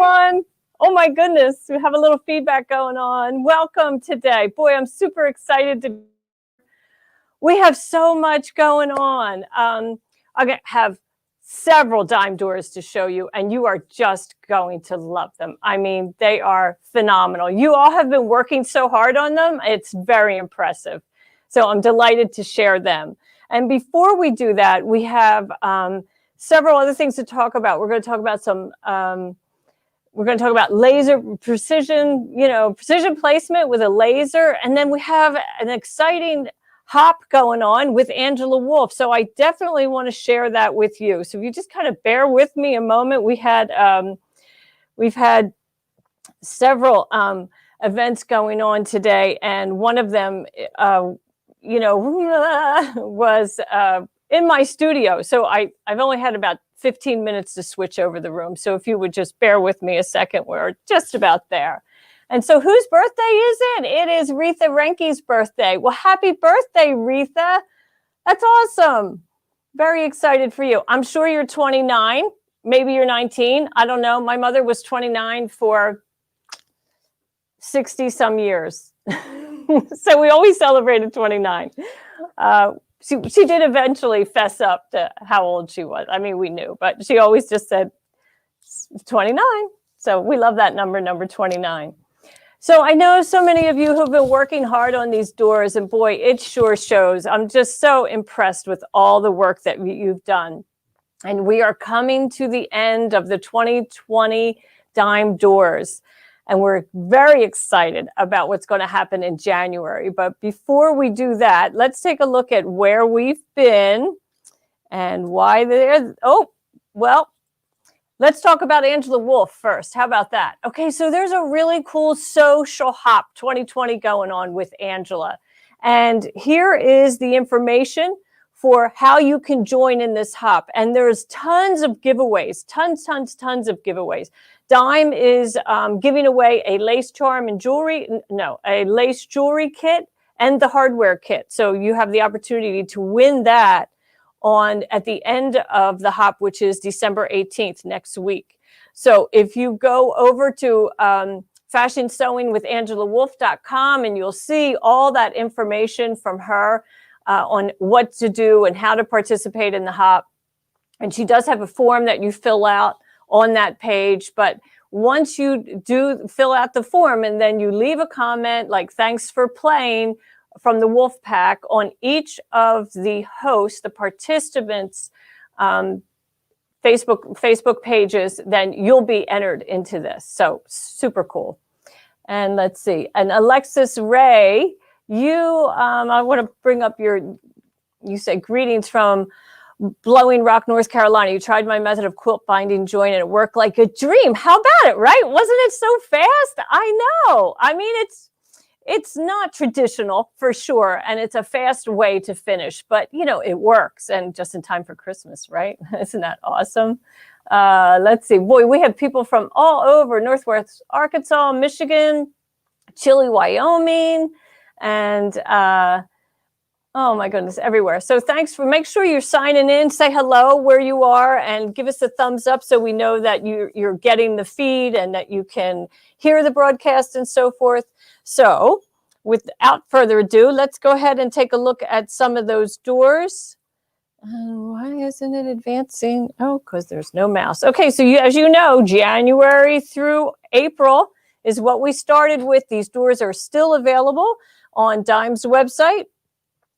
everyone. Oh my goodness, we have a little feedback going on. Welcome today. Boy, I'm super excited we have so much going on. I'm going to have several dime doors to show you, and you are just going to love them. I mean, they are phenomenal. You all have been working so hard on them. It's very impressive. So I'm delighted to share them. And before we do that, we have several other things to talk about. We're going to talk about we're going to talk about laser precision, precision placement with a laser. And then we have an exciting hop going on with Angela Wolf. So I definitely want to share that with you. So if you just kind of bear with me a moment, we've had several events going on today. And one of them, was in my studio. So I've only had about 15 minutes to switch over the room. So if you would just bear with me a second, we're just about there. And so whose birthday is it? It is Retha Renke's birthday. Well, happy birthday, Retha. That's awesome. Very excited for you. I'm sure you're 29. Maybe you're 19. I don't know. My mother was 29 for 60 some years. So we always celebrated 29. She did eventually fess up to how old she was. I mean, we knew, but she always just said 29. So we love that number 29. So I know so many of you who've been working hard on these doors, and boy, it sure shows. I'm just so impressed with all the work that you've done. And we are coming to the end of the 2020 dime doors. And we're very excited about what's going to happen in January. But before we do that, let's take a look at where we've been and why they're, let's talk about Angela Wolf first. How about that? Okay, so there's a really cool social hop 2020 going on with Angela. And here is the information for how you can join in this hop. And there's tons of giveaways, tons of giveaways. Dime is giving away a lace charm and a lace jewelry kit and the hardware kit. So you have the opportunity to win that at the end of the hop, which is December 18th, next week. So if you go over to fashionsewingwithangelawolf.com, and you'll see all that information from her on what to do and how to participate in the hop. And she does have a form that you fill out on that page. But once you do fill out the form and then you leave a comment like thanks for playing from the Wolf Pack on each of the hosts, the participants' Facebook pages, then you'll be entered into this. So super cool. And let's see. And Alexis Ray, I want to bring up you said greetings from Blowing Rock, North Carolina. You tried my method of quilt binding joint and it worked like a dream. How about it, right? Wasn't it so fast? I know. I mean, it's not traditional for sure. And it's a fast way to finish, but it works, and just in time for Christmas, right? Isn't that awesome? Let's see. Boy, we have people from all over Northwest Arkansas, Michigan, Chile, Wyoming, and oh my goodness, everywhere. So make sure you're signing in, say hello where you are, and give us a thumbs up so we know that you're getting the feed and that you can hear the broadcast and so forth. So without further ado, let's go ahead and take a look at some of those doors. Why isn't it advancing? Oh, because there's no mouse. Okay, so as you know, January through April is what we started with. These doors are still available on Dime's website.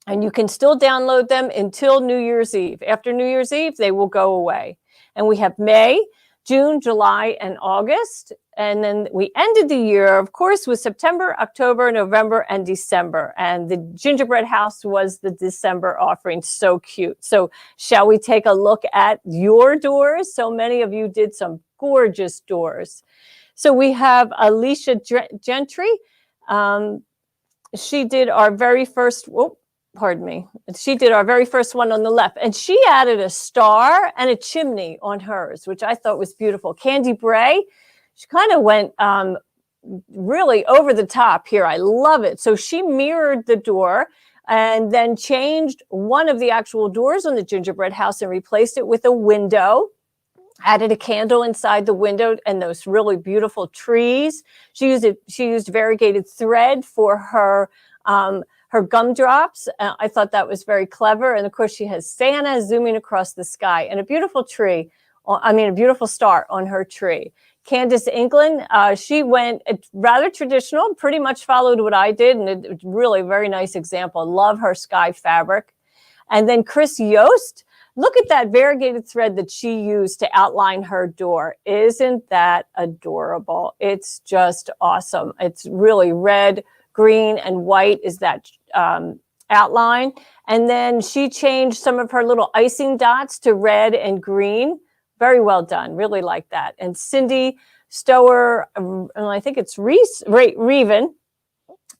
And you can still download them until New Year's Eve. After New Year's Eve, they will go away. And we have May, June, July, and August. And then we ended the year, of course, with September, October, November, and December. And the gingerbread house was the December offering. So cute. So shall we take a look at your doors? So many of you did some gorgeous doors. So we have Alicia Gentry. She did our very first... She did our very first one on the left, and she added a star and a chimney on hers, which I thought was beautiful. Candy Bray, she kind of went really over the top here. I love it. So she mirrored the door and then changed one of the actual doors on the gingerbread house and replaced it with a window. Added a candle inside the window and those really beautiful trees. She used variegated thread for her gumdrops. I thought that was very clever. And of course, she has Santa zooming across the sky and a beautiful tree. I mean, a beautiful star on her tree. Candace Engleton, she went rather traditional, pretty much followed what I did, and it's really a very nice example. Love her sky fabric. And then Chris Yost, look at that variegated thread that she used to outline her door. Isn't that adorable? It's just awesome. It's really red, green, and white is that outline. And then she changed some of her little icing dots to red and green. Very well done. Really like that. And Cindy Stower, and I think it's Reven,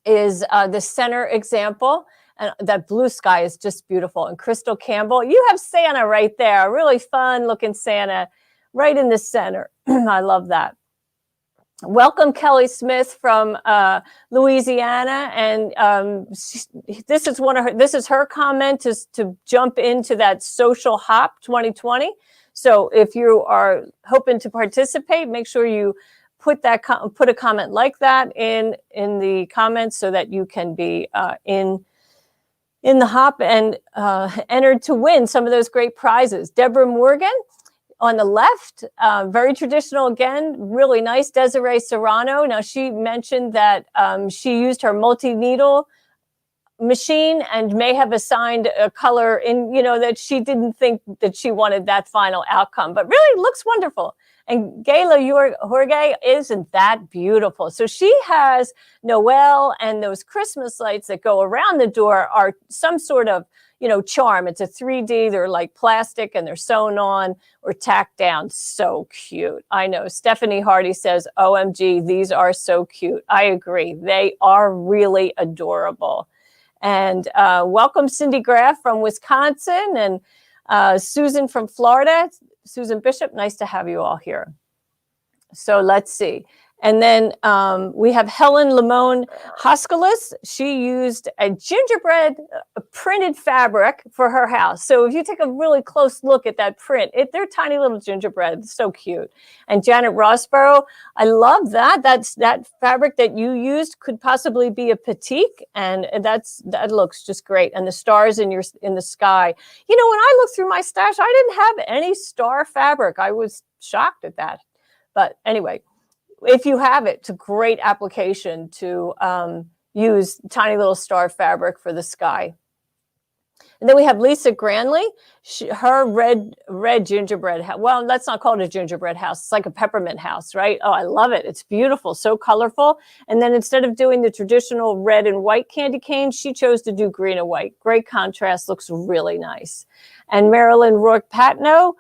is the center example. And that blue sky is just beautiful. And Crystal Campbell, you have Santa right there. Really fun looking Santa right in the center. I love that. Welcome Kelly Smith from Louisiana. And this is her comment to jump into that social hop 2020. So if you are hoping to participate, make sure you put a comment like that in the comments so that you can be in the hop and entered to win some of those great prizes. Deborah Morgan on the left, very traditional again, really nice. Desiree Serrano. Now she mentioned that she used her multi-needle machine and may have assigned a color in, that she didn't think that she wanted that final outcome, but really looks wonderful. And Gayla Jorge, isn't that beautiful? So she has Noel, and those Christmas lights that go around the door are some sort of, charm. It's a 3D, they're like plastic and they're sewn on or tacked down. So cute. I know. Stephanie Hardy says, OMG, these are so cute. I agree. They are really adorable. And welcome Cindy Graff from Wisconsin and Susan from Florida. Susan Bishop, nice to have you all here. So let's see. And then we have Helen Limon Hoskalis. She used a gingerbread printed fabric for her house. So if you take a really close look at that print, they're tiny little gingerbread. It's so cute. And Janet Rossborough, I love that. That fabric that you used could possibly be a batik, and that looks just great. And the stars in the sky. When I looked through my stash, I didn't have any star fabric. I was shocked at that. But anyway, if you have it, it's a great application to use tiny little star fabric for the sky. And then we have Lisa Granley, her red gingerbread house. Well, let's not call it a gingerbread house. It's like a peppermint house, right? Oh, I love it. It's beautiful, so colorful. And then instead of doing the traditional red and white candy canes, she chose to do green and white. Great contrast, looks really nice. And Marilyn Rourke Patno,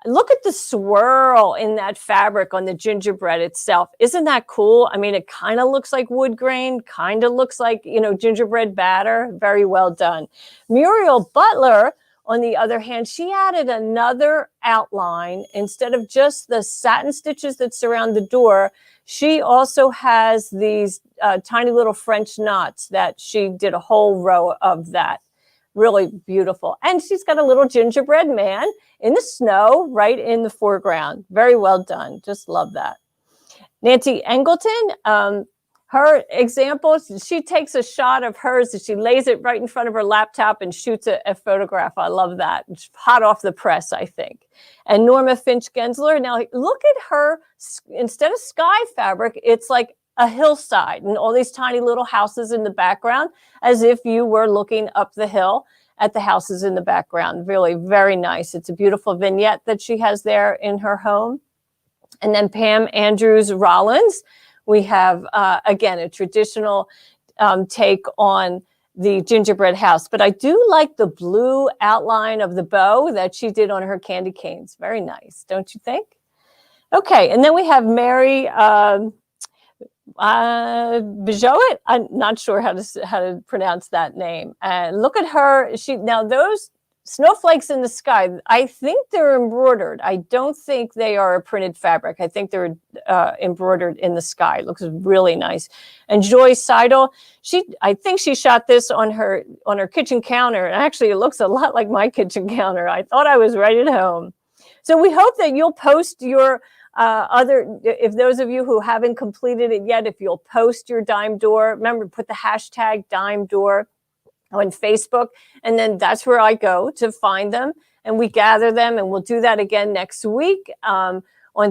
look at the swirl in that fabric on the gingerbread itself. Isn't that cool? I mean, it kind of looks like wood grain, kind of looks like, gingerbread batter. Very well done. Muriel Butler, on the other hand, she added another outline. Instead of just the satin stitches that surround the door, she also has these tiny little French knots that she did a whole row of that. Really beautiful. And she's got a little gingerbread man in the snow right in the foreground. Very well done. Just love that. Nancy Engleton, her example, she takes a shot of hers and she lays it right in front of her laptop and shoots a photograph. I love that. It's hot off the press, I think. And Norma Finch Gensler. Now look at her. Instead of sky fabric, it's like a hillside and all these tiny little houses in the background, as if you were looking up the hill at the houses in the background. Really very nice. It's a beautiful vignette that she has there in her home. And then Pam Andrews Rollins, we have, again, a traditional take on the gingerbread house. But I do like the blue outline of the bow that she did on her candy canes. Very nice, don't you think? Okay, and then we have Mary Bijouet. I'm not sure how to pronounce that name. And look at her. Now those snowflakes in the sky, I think they're embroidered. I don't think they are a printed fabric. I think they're embroidered in the sky. It looks really nice. And Joy Seidel, I think she shot this on her kitchen counter. And actually, it looks a lot like my kitchen counter. I thought I was right at home. So we hope that you'll post your if those of you who haven't completed it yet, if you'll post your dime door, remember, put the hashtag dime door on Facebook, and then that's where I go to find them, and we gather them, and we'll do that again next week on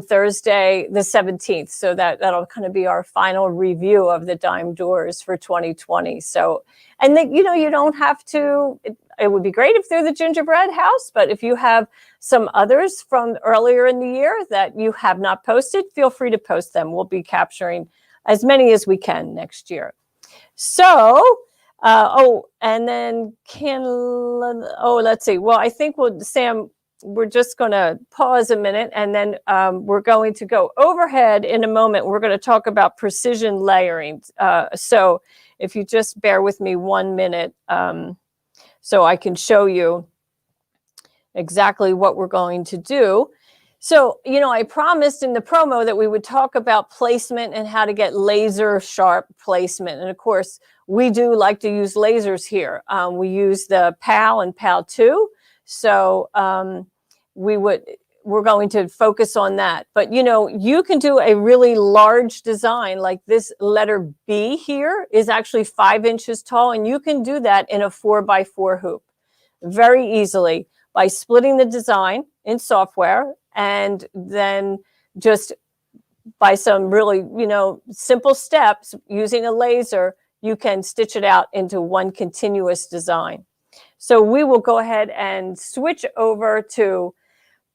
Thursday, the 17th. So that'll kind of be our final review of the dime doors for 2020. So, and then, you know, you don't have to, it would be great if they're the gingerbread house, but if you have some others from earlier in the year that you have not posted, feel free to post them. We'll be capturing as many as we can next year. So, and then let's see. Well, I think Sam, we're just going to pause a minute, and then we're going to go overhead in a moment. We're going to talk about precision layering. So if you just bear with me 1 minute, so I can show you exactly what we're going to do. So, you know, I promised in the promo that we would talk about placement and how to get laser sharp placement. And of course, we do like to use lasers here. We use the POW and POW 2. So we're going to focus on that. But, you know, you can do a really large design like this letter B here is actually 5 inches tall. And you can do that in a 4x4 hoop very easily by splitting the design in software, and then just by some really, you know, simple steps using a laser, you can stitch it out into one continuous design. So we will go ahead and switch over to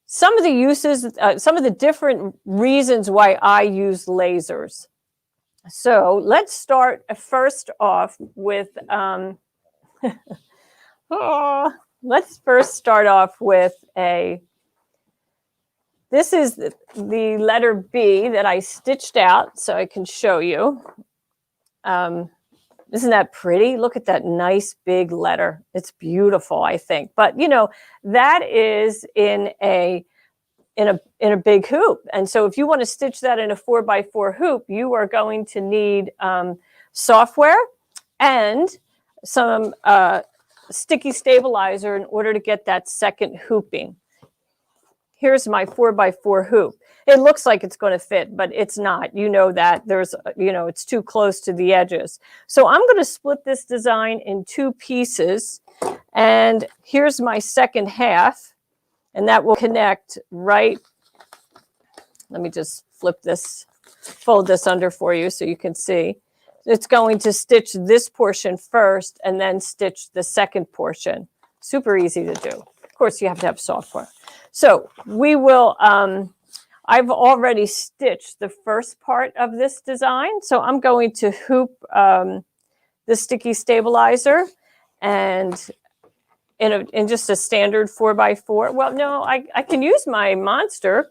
some of the uses, some of the different reasons why I use lasers. So let's start first off with, let's first start off with this is the letter B that I stitched out so I can show you. Isn't that pretty? Look at that nice big letter. It's beautiful, I think. But, you know, that is in a big hoop. And so if you want to stitch that in a 4x4 hoop, you are going to need software and some sticky stabilizer in order to get that second hooping. Here's my 4x4 hoop. It looks like it's going to fit, but it's not. You know that there's, you know, it's too close to the edges. So I'm going to split this design in 2 pieces. And here's my second half. And that will connect right. Let me just flip this, fold this under for you so you can see. It's going to stitch this portion first and then stitch the second portion. Super easy to do. Of course, you have to have software. So we will, I've already stitched the first part of this design. So I'm going to hoop the sticky stabilizer and in just a standard 4x4. Well, no, I can use my monster,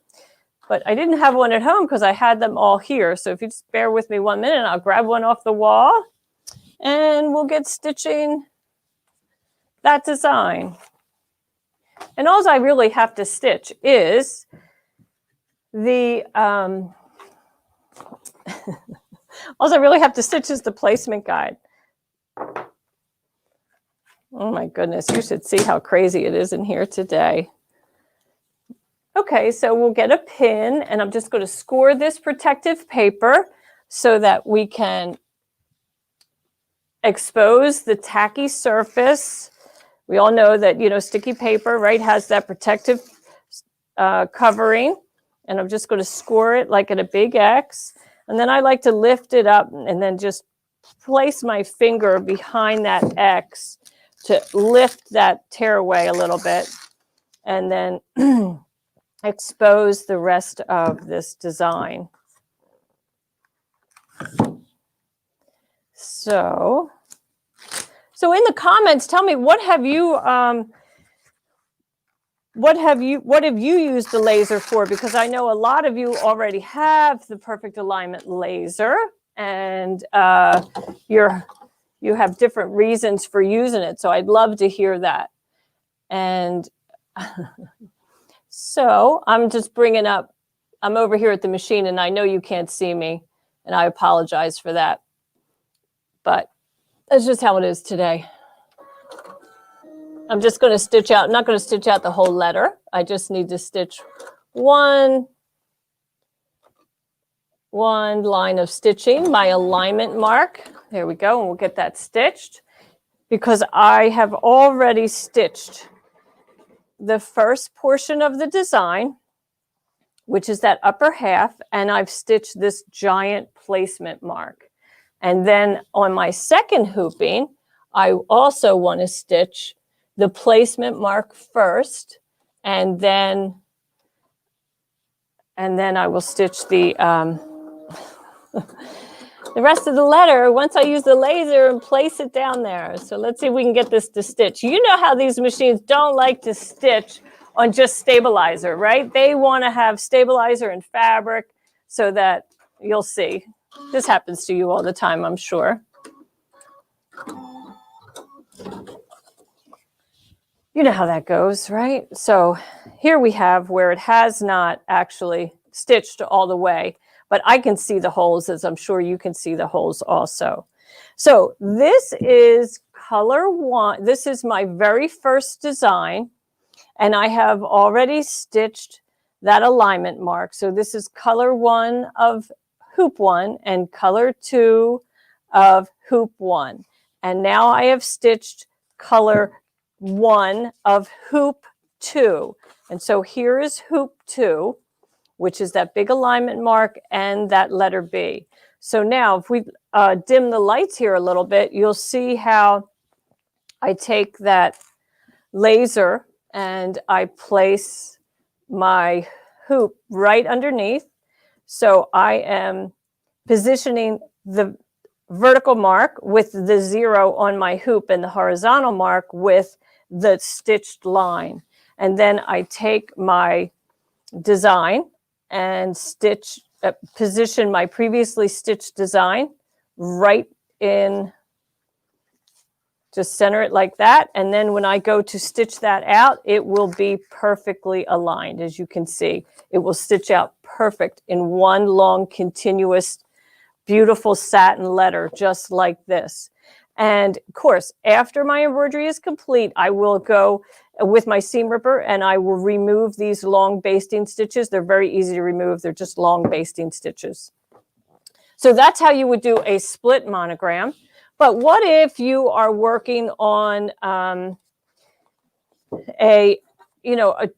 but I didn't have one at home because I had them all here. So if you just bear with me 1 minute, I'll grab one off the wall and we'll get stitching that design. And all I really have to stitch is the, all I really have to stitch is the placement guide. Oh my goodness, you should see how crazy it is in here today. Okay, so we'll get a pin and I'm just going to score this protective paper so that we can expose the tacky surface. We all know that, you know, sticky paper, right, has that protective covering. And I'm just going to score it like at a big X. And then I like to lift it up and then just place my finger behind that X to lift that tear away a little bit. And then expose the rest of this design. So in the comments, tell me, what have you used the laser for? Because I know a lot of you already have the perfect alignment laser, and you have different reasons for using it. So I'd love to hear that. And so I'm just bringing up, I'm over here at the machine and I know you can't see me and I apologize for that. But that's just how it is today. I'm just going to stitch out, I'm not going to stitch out the whole letter. I just need to stitch one line of stitching, my alignment mark. There we go, and we'll get that stitched because I have already stitched the first portion of the design, which is that upper half, and I've stitched this giant placement mark. And then on my second hooping, I also want to stitch the placement mark first, and then I will stitch the the rest of the letter once I use the laser and place it down there. So let's see if we can get this to stitch. You know how these machines don't like to stitch on just stabilizer, right? They want to have stabilizer and fabric so that you'll see. This happens to you all the time, I'm sure. You know how that goes, right? So here we have where it has not actually stitched all the way, but I can see the holes, as I'm sure you can see the holes also. So this is color one. This is my very first design, and I have already stitched that alignment mark. So this is color one of hoop one and color two of hoop one. And now I have stitched color one of hoop two. And so here is hoop two, which is that big alignment mark and that letter B. So now if we dim the lights here a little bit, you'll see how I take that laser and I place my hoop right underneath. So I am positioning the vertical mark with the 0 on my hoop and the horizontal mark with the stitched line. And then I take my design and stitch, position my previously stitched design right in, just center it like that. And then when I go to stitch that out, it will be perfectly aligned. As you can see, it will stitch out perfect in one long continuous beautiful satin letter, just like this. And of course, after my embroidery is complete, I will go with my seam ripper and I will remove these long basting stitches. They're very easy to remove. They're just long basting stitches. So that's how you would do a split monogram. But what if you are working on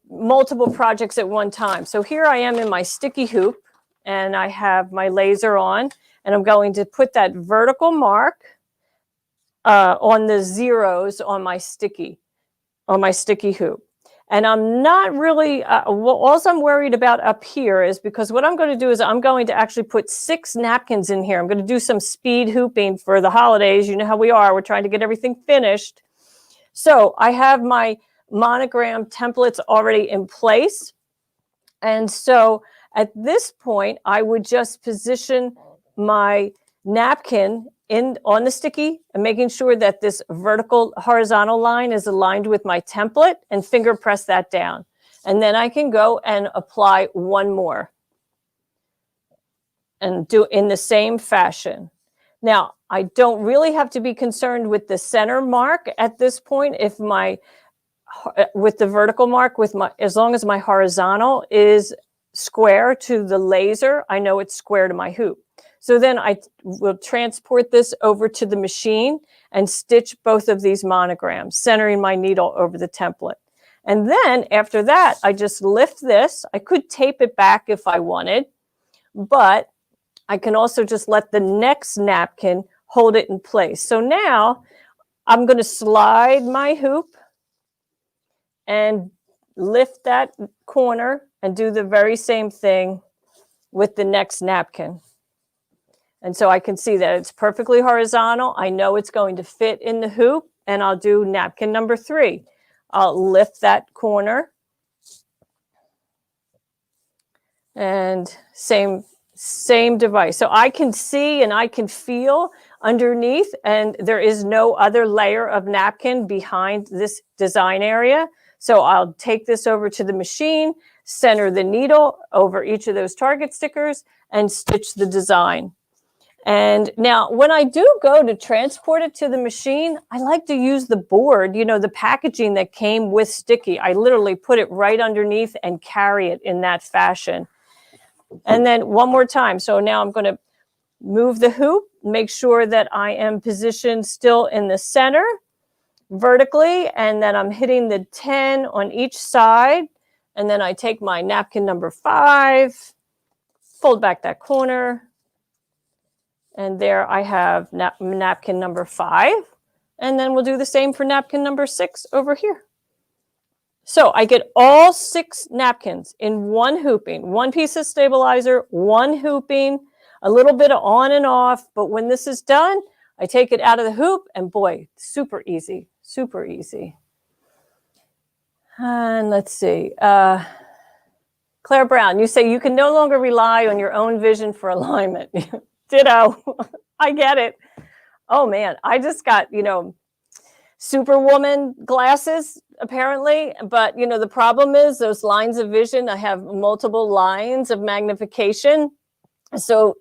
multiple projects at one time? So here I am in my sticky hoop and I have my laser on and I'm going to put that vertical mark on the zeros on my sticky hoop. And I'm not really, all I'm worried about up here is because what I'm going to do is I'm going to actually put 6 napkins in here. I'm going to do some speed hooping for the holidays. You know how we are. We're trying to get everything finished. So I have my monogram templates already in place. And so at this point, I would just position my napkin on the sticky and making sure that this vertical horizontal line is aligned with my template and finger press that down. And then I can go and apply one more and do in the same fashion. Now, I don't really have to be concerned with the center mark at this point if with the vertical mark, as long as my horizontal is square to the laser, I know it's square to my hoop. So then I will transport this over to the machine and stitch both of these monograms, centering my needle over the template. And then after that, I just lift this. I could tape it back if I wanted, but I can also just let the next napkin hold it in place. So now I'm going to slide my hoop and lift that corner and do the very same thing with the next napkin. And so I can see that it's perfectly horizontal. I know it's going to fit in the hoop, and I'll do napkin number 3. I'll lift that corner and same device. So I can see and I can feel underneath, and there is no other layer of napkin behind this design area. So I'll take this over to the machine, center the needle over each of those target stickers, and stitch the design. And now when I do go to transport it to the machine, I like to use the board, you know, the packaging that came with sticky. I literally put it right underneath and carry it in that fashion. And then one more time. So now I'm going to move the hoop, make sure that I am positioned still in the center vertically, and then I'm hitting the 10 on each side. And then I take my napkin number 5, fold back that corner, and there I have napkin number 5. And then we'll do the same for napkin number 6 over here. So I get all 6 napkins in one hooping, one piece of stabilizer, one hooping, a little bit of on and off. But when this is done, I take it out of the hoop, and boy, super easy, super easy. And let's see. Claire Brown, you say you can no longer rely on your own vision for alignment. Ditto. I get it. Oh, man. I just got, you know, Superwoman glasses, apparently. But, you know, the problem is those lines of vision. I have multiple lines of magnification. So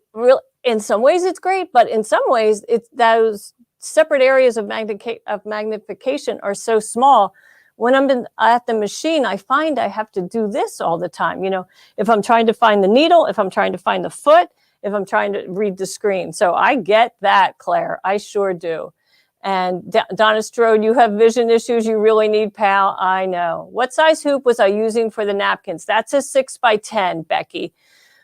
in some ways it's great, but in some ways it's those separate areas of magnification are so small. When I'm at the machine, I find I have to do this all the time. You know, if I'm trying to find the needle, if I'm trying to find the foot, if I'm trying to read the screen. So I get that, Claire. I sure do. And Donna Strode, you have vision issues. You really need POW. I know. What size hoop was I using for the napkins? That's a 6x10, Becky.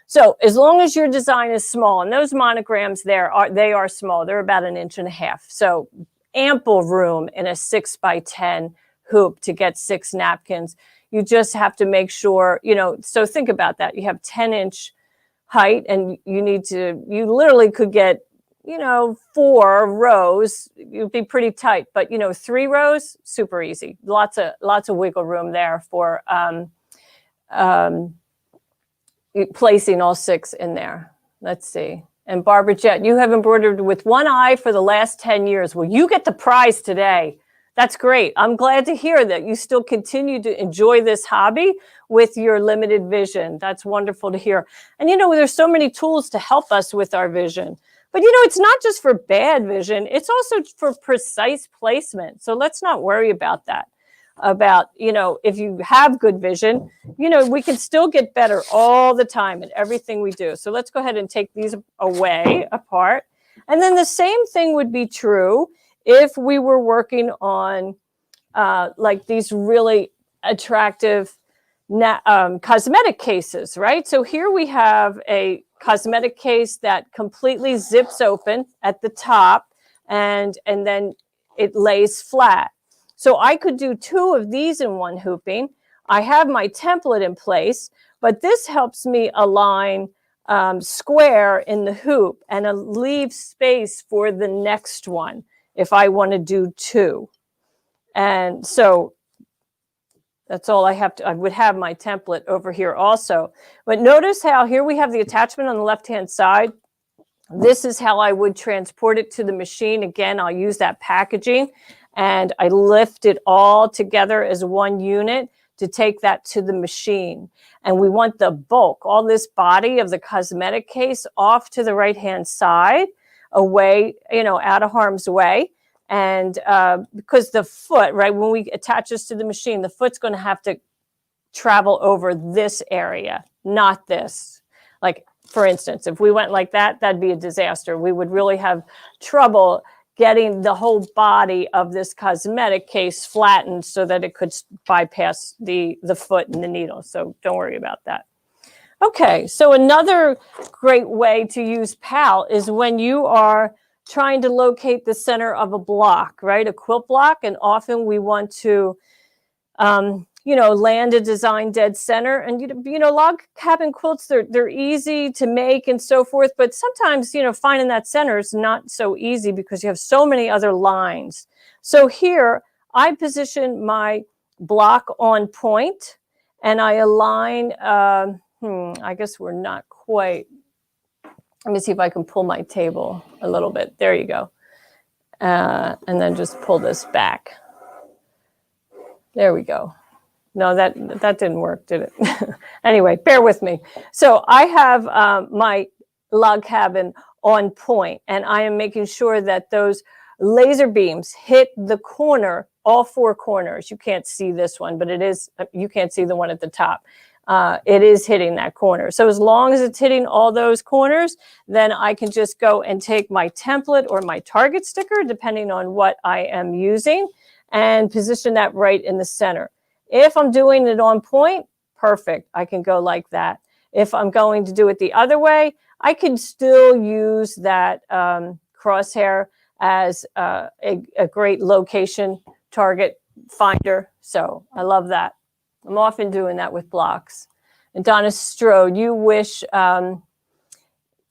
So as long as your design is small, and those monograms they are small. They're about 1.5 inches. So ample room in a 6x10 hoop to get 6 napkins. You just have to make sure, you know, so think about that. You have 10-inch height, and you literally could get, you know, 4 rows. You'd be pretty tight, but, you know, 3 rows, super easy. Lots of wiggle room there for placing all 6 in there. Let's see. And Barbara Jett, you have embroidered with one eye for the last 10 years. Well, you get the prize today. That's great. I'm glad to hear that you still continue to enjoy this hobby with your limited vision. That's wonderful to hear. And, you know, there's so many tools to help us with our vision. But, you know, it's not just for bad vision. It's also for precise placement. So let's not worry about that. About, you know, if you have good vision, you know, we can still get better all the time in everything we do. So let's go ahead and take these away apart. And then the same thing would be true if we were working on like these really attractive cosmetic cases, right? So here we have a cosmetic case that completely zips open at the top, and then it lays flat. So I could do 2 of these in one hooping. I have my template in place, but this helps me align square in the hoop and leave space for the next one if I want to do 2. And so that's all I have to, I would have my template over here also. But notice how here we have the attachment on the left-hand side. This is how I would transport it to the machine. Again, I'll use that packaging, and I lift it all together as one unit to take that to the machine. And we want the bulk, all this body of the cosmetic case off to the right-hand side, away, you know, out of harm's way. And because the foot, right, when we attach this to the machine, the foot's going to have to travel over this area, not this. Like, for instance, if we went like that, that'd be a disaster. We would really have trouble getting the whole body of this cosmetic case flattened so that it could bypass the foot and the needle. So don't worry about that. Okay, so another great way to use POW is when you are trying to locate the center of a block, right? A quilt block. And often we want to, you know, land a design dead center. And, you know, log cabin quilts, they're easy to make and so forth. But sometimes, you know, finding that center is not so easy because you have so many other lines. So here I position my block on point, and I align, I guess we're not quite. Let me see if I can pull my table a little bit. There you go. And then just pull this back. There we go. No, that didn't work, did it? Anyway, bear with me. So I have my log cabin on point, and I am making sure that those laser beams hit the corner, all four corners. You can't see this one, but it is, you can't see the one at the top. It is hitting that corner. So as long as it's hitting all those corners, then I can just go and take my template or my target sticker, depending on what I am using, and position that right in the center. If I'm doing it on point, perfect. I can go like that. If I'm going to do it the other way, I can still use that crosshair as a great location target finder. So I love that. I'm often doing that with blocks. And Donna Strode, you wish that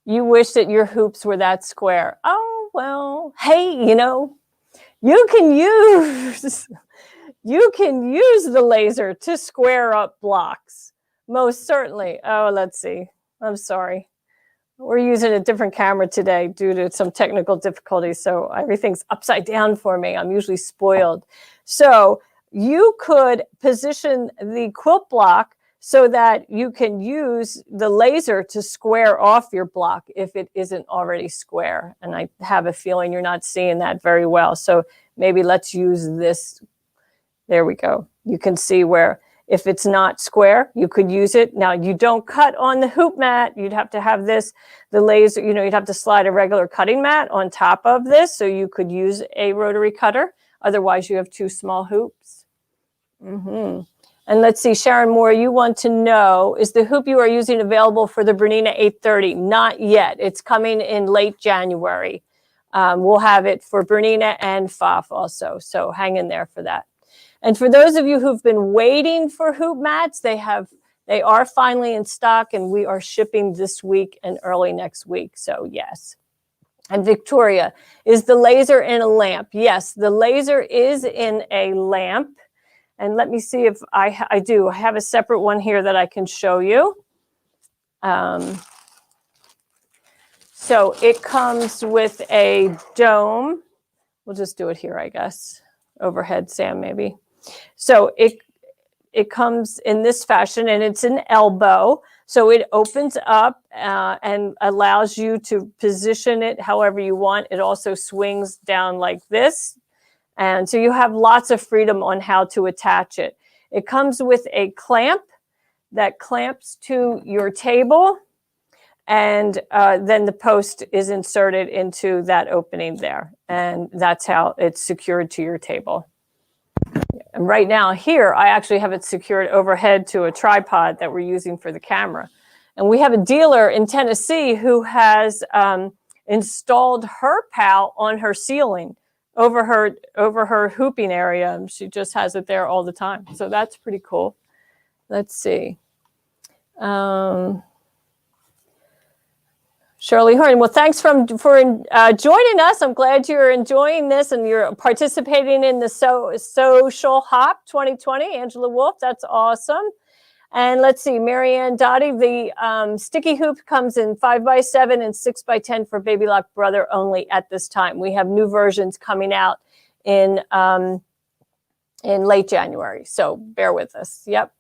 your hoops were that square. Oh, well, hey, you can use the laser to square up blocks. Most certainly. Oh, let's see. I'm sorry. We're using a different camera today due to some technical difficulties, so everything's upside down for me. I'm usually spoiled. So you could position the quilt block so that you can use the laser to square off your block if it isn't already square. And I have a feeling you're not seeing that very well. So maybe let's use this. There we go. You can see where if it's not square, you could use it. Now, you don't cut on the hoop mat. You'd have to have the laser, you'd have to slide a regular cutting mat on top of this. So you could use a rotary cutter. Otherwise, you have two small hoops. And let's see, Sharon Moore, you want to know, is the hoop you are using available for the Bernina 830? Not yet. It's coming in late January. We'll have it for Bernina and Pfaff also. So hang in there for that. And for those of you who've been waiting for hoop mats, they are finally in stock, and we are shipping this week and early next week. So yes. And Victoria, is the laser in a lamp? Yes, the laser is in a lamp. And let me see if I do. I have a separate one here that I can show you. So it comes with a dome. We'll just do it here, I guess. Overhead, Sam, maybe. So it comes in this fashion, and it's an elbow. So it opens up and allows you to position it however you want. It also swings down like this. And so you have lots of freedom on how to attach it. It comes with a clamp that clamps to your table. And then the post is inserted into that opening there. And that's how it's secured to your table. And right now here, I actually have it secured overhead to a tripod that we're using for the camera. And we have a dealer in Tennessee who has installed her POW on her ceiling over her hooping area. And she just has it there all the time. So that's pretty cool. Let's see. Shirley Horn, well, thanks for joining us. I'm glad you're enjoying this and you're participating in the Social Hop 2020. Angela Wolf, that's awesome. And let's see, Marianne Dottie, the sticky hoop comes in 5x7 and 6x10 for Baby Lock Brother only at this time. We have new versions coming out in late January, so bear with us. Yep.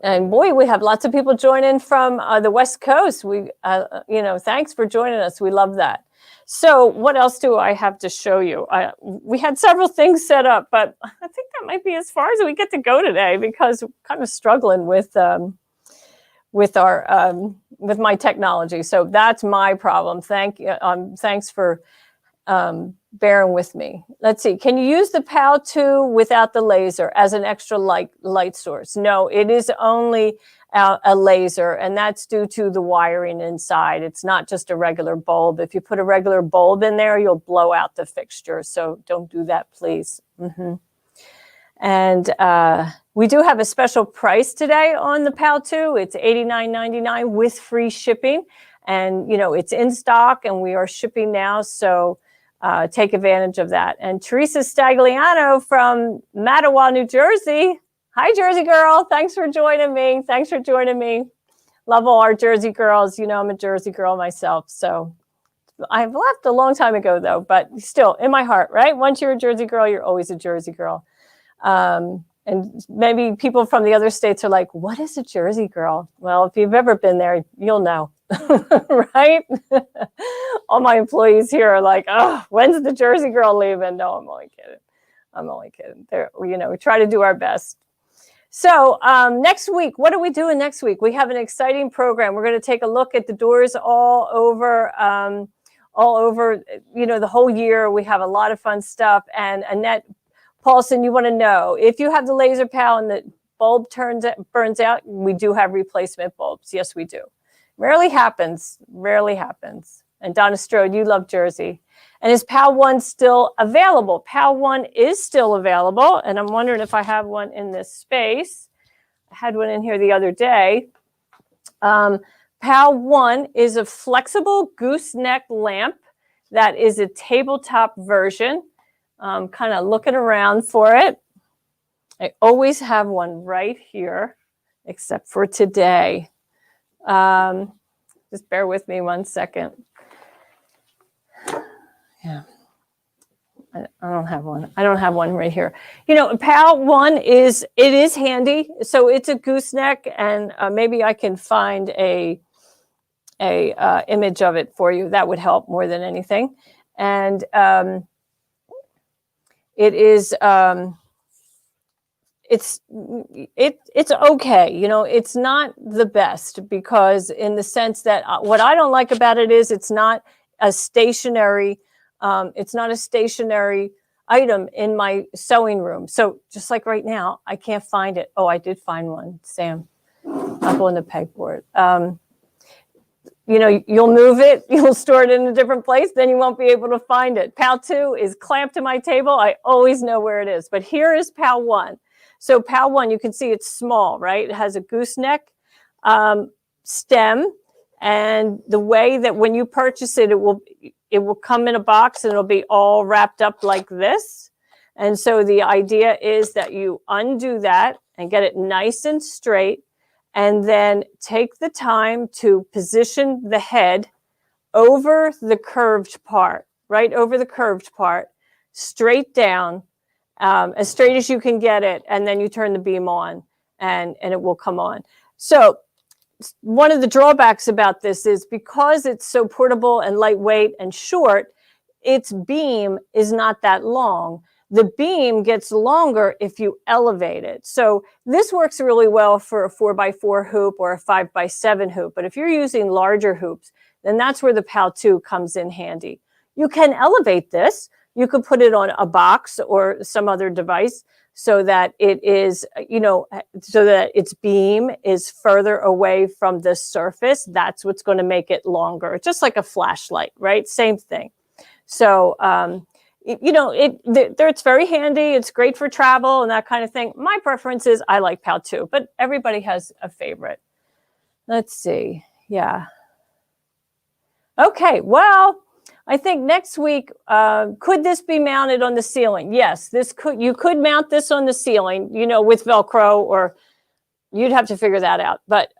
And boy, we have lots of people joining from the West Coast. Thanks for joining us. We love that. So what else do I have to show you? We had several things set up, but I think that might be as far as we get to go today because we're kind of struggling with my technology. So that's my problem. Thanks for bearing with me. Let's see. Can you use the POW 2 without the laser as an extra light source? No, it is only a laser, and that's due to the wiring inside. It's not just a regular bulb. If you put a regular bulb in there, you'll blow out the fixture. So don't do that, please. And we do have a special price today on the POW 2. It's $89.99 with free shipping. And, it's in stock, and we are shipping now. So take advantage of that. And Teresa Stagliano from Mattawa, New Jersey. Hi, Jersey girl. Thanks for joining me. Love all our Jersey girls. I'm a Jersey girl myself. So I've left a long time ago, though, but still in my heart, right? Once you're a Jersey girl, you're always a Jersey girl. And maybe people from the other states are like, what is a Jersey girl? Well, if you've ever been there, you'll know, right? All my employees here are like, oh, when's the Jersey girl leaving? No, I'm only kidding. I'm only kidding. We try to do our best. So next week, what are we doing next week? We have an exciting program. We're going to take a look at the doors all over, the whole year. We have a lot of fun stuff. And Annette Paulson, you want to know, if you have the laser pow and the bulb burns out, we do have replacement bulbs. Yes, we do. Rarely happens. And Donna Strode, you love Jersey. And is POW 1 still available? POW 1 is still available. And I'm wondering if I have one in this space. I had one in here the other day. POW 1 is a flexible gooseneck lamp that is a tabletop version. Kind of looking around for it. I always have one right here, except for today. Just bear with me 1 second. Yeah, I don't have one. I don't have one right here. POW 1 is handy. So it's a gooseneck, and maybe I can find a image of it for you. That would help more than anything. And it is it's okay. It's not the best, because in the sense that what I don't like about it is it's not a stationary item in my sewing room. So just like right now, I can't find it. Oh, I did find one, Sam, up on the pegboard. You'll move it, you'll store it in a different place, then you won't be able to find it. POW 2 is clamped to my table. I always know where it is. But here is POW 1. So POW 1, you can see it's small, right? It has a gooseneck stem. And the way that when you purchase it, it will come in a box, and it'll be all wrapped up like this. And so the idea is that you undo that and get it nice and straight, and then take the time to position the head over the curved part, right over the curved part, straight down, as straight as you can get it, and then you turn the beam on, and it will come on. So one of the drawbacks about this is, because it's so portable and lightweight and short, its beam is not that long. The beam gets longer if you elevate it. So this works really well for a 4x4 hoop or a 5x7 hoop. But if you're using larger hoops, then that's where the POW 2 comes in handy. You can elevate this. You could put it on a box or some other device so that it is, so that its beam is further away from the surface. That's what's going to make it longer. Just like a flashlight, right? Same thing. So, it's very handy. It's great for travel and that kind of thing. My preference is I like POW 2, but everybody has a favorite. Let's see. Yeah. Okay. Well, I think next week, could this be mounted on the ceiling? Yes, you could mount this on the ceiling, with Velcro, or you'd have to figure that out. But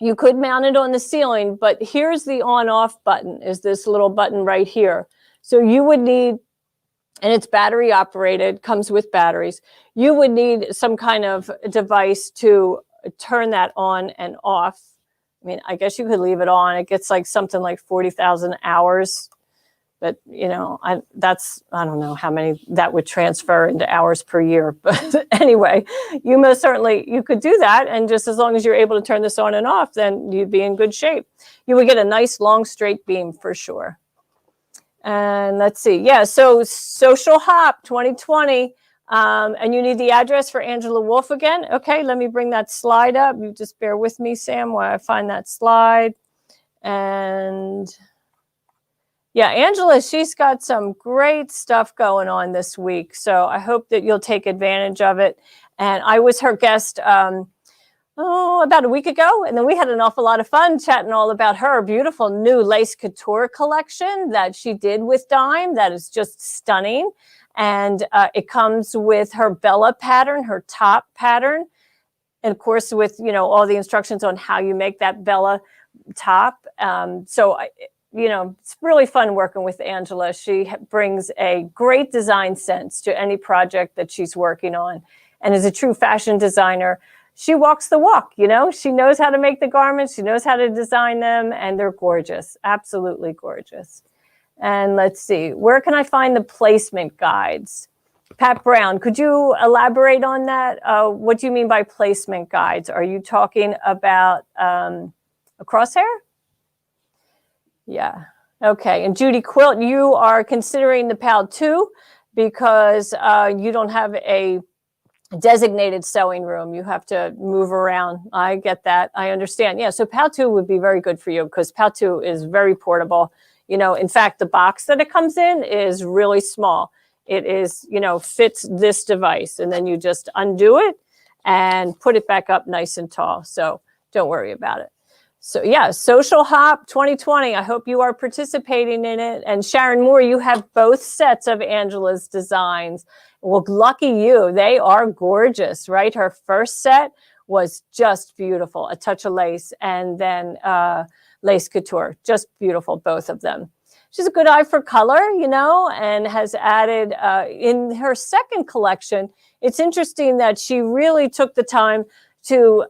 you could mount it on the ceiling. But here's the on-off button, is this little button right here. So you would need, and it's battery operated, comes with batteries. You would need some kind of device to turn that on and off. I mean, I guess you could leave it on. It gets like something like 40,000 hours. But, I don't know how many that would transfer into hours per year. But anyway, you could do that. And just as long as you're able to turn this on and off, then you'd be in good shape. You would get a nice long straight beam for sure. And let's see. Yeah, so Social Hop 2020. And you need the address for Angela Wolf again. Okay, let me bring that slide up. You just bear with me, Sam, while I find that slide. And yeah, Angela, she's got some great stuff going on this week. So I hope that you'll take advantage of it. And I was her guest about a week ago. And then we had an awful lot of fun chatting all about her beautiful new lace couture collection that she did with Dime. That is just stunning. And it comes with her Bella pattern, her top pattern. And of course, with, all the instructions on how you make that Bella top. It's really fun working with Angela. She brings a great design sense to any project that she's working on. And as a true fashion designer, she walks the walk, you know, she knows how to make the garments, she knows how to design them, and they're gorgeous, absolutely gorgeous. And let's see, where can I find the placement guides? Pat Brown, could you elaborate on that? What do you mean by placement guides? Are you talking about a crosshair? Yeah, okay. And Judy Quilt, you are considering the PAL 2 because you don't have a designated sewing room. You have to move around. I get that. I understand. Yeah, so PAL 2 would be very good for you because PAL 2 is very portable. You know, in fact, the box that it comes in is really small. It is, you know, fits this device, and then you just undo it and put it back up nice and tall. So don't worry about it. So yeah, Social Hop 2020. I hope you are participating in it. And Sharon Moore, you have both sets of Angela's designs. Well, lucky you. They are gorgeous, right? Her first set was just beautiful. A touch of lace and then lace couture. Just beautiful, both of them. She's a good eye for color, you know, and has added in her second collection. It's interesting that she really took the time to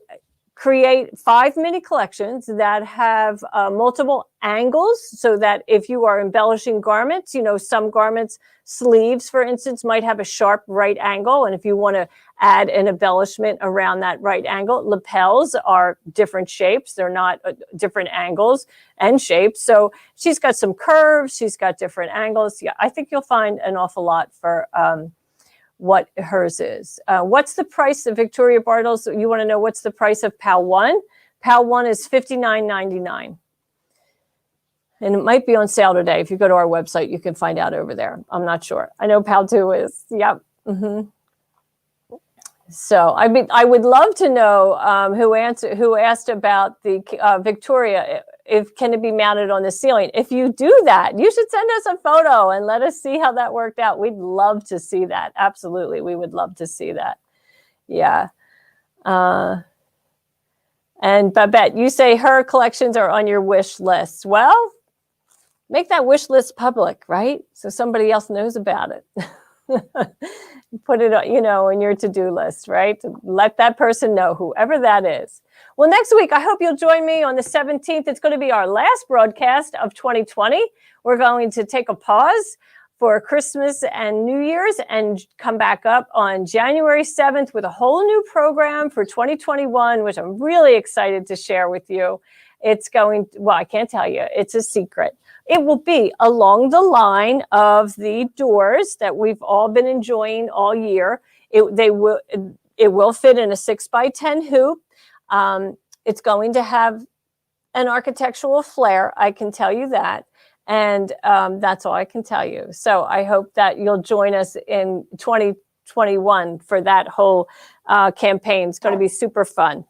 create 5 mini collections that have multiple angles so that if you are embellishing garments, you know, some garments, sleeves, for instance, might have a sharp right angle. And if you want to add an embellishment around that right angle, lapels are different shapes. They're not different angles and shapes. So she's got some curves. She's got different angles. Yeah, I think you'll find an awful lot for what hers is. What's the price of Victoria Bartles? You want to know what's the price of PAL 1? PAL 1 is $59.99. And it might be on sale today. If you go to our website, you can find out over there. I'm not sure. I know PAL 2 is. Yep. So I mean, I would love to know who asked about the Victoria. If can it be mounted on the ceiling? If you do that, you should send us a photo and let us see how that worked out. We'd love to see that. Absolutely, we would love to see that. Yeah. And Babette, you say her collections are on your wish list. Well, make that wish list public, right? So somebody else knows about it. Put it, you know, in your to-do list, right? To let that person know, whoever that is. Well, next week, I hope you'll join me on the 17th. It's going to be our last broadcast of 2020. We're going to take a pause for Christmas and New Year's and come back up on January 7th with a whole new program for 2021, which I'm really excited to share with you. It's going, well, I can't tell you. It's a secret. It will be along the line of the doors that we've all been enjoying all year. It will fit in a 6x10 hoop. It's going to have an architectural flair. I can tell you that. And that's all I can tell you. So I hope that you'll join us in 2021 for that whole campaign. It's going to be super fun.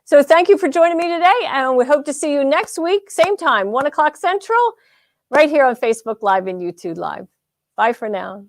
So thank you for joining me today, and we hope to see you next week, same time, 1 o'clock Central, right here on Facebook Live and YouTube Live. Bye for now.